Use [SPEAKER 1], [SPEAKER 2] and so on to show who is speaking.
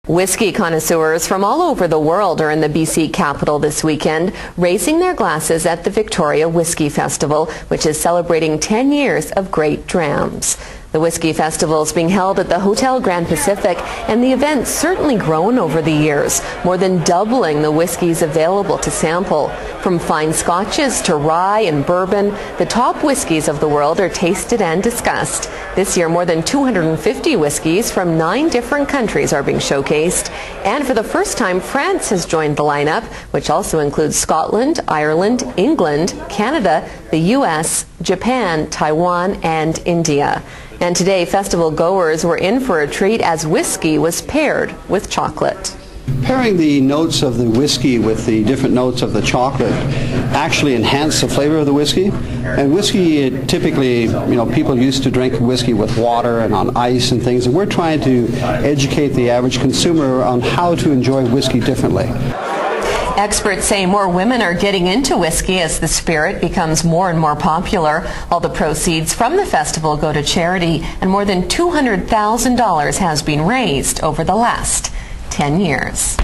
[SPEAKER 1] Whiskey connoisseurs from all over the world are in the BC capital this weekend, raising their glasses at the Victoria Whiskey Festival, which is celebrating 10 years of great drams. The Whiskey Festival is being held at the Hotel Grand Pacific, and the event's certainly grown over the years, more than doubling the whiskeys available to sample. From fine scotches to rye and bourbon, the top whiskeys of the world are tasted and discussed. This year, more than 250 whiskeys from 9 different countries are being showcased. And for the first time, France has joined the lineup, which also includes Scotland, Ireland, England, Canada, the U.S., Japan, Taiwan, and India. And today, festival goers were in for a treat as whiskey was paired with chocolate.
[SPEAKER 2] Pairing the notes of the whiskey with the different notes of the chocolate actually enhance the flavor of the whiskey. And whiskey, typically, people used to drink whiskey with water and on ice and things, and we're trying to educate the average consumer on how to enjoy whiskey differently.
[SPEAKER 1] Experts say more women are getting into whiskey as the spirit becomes more and more popular. All the proceeds from the festival go to charity, and more than $200,000 has been raised over the last 10 years.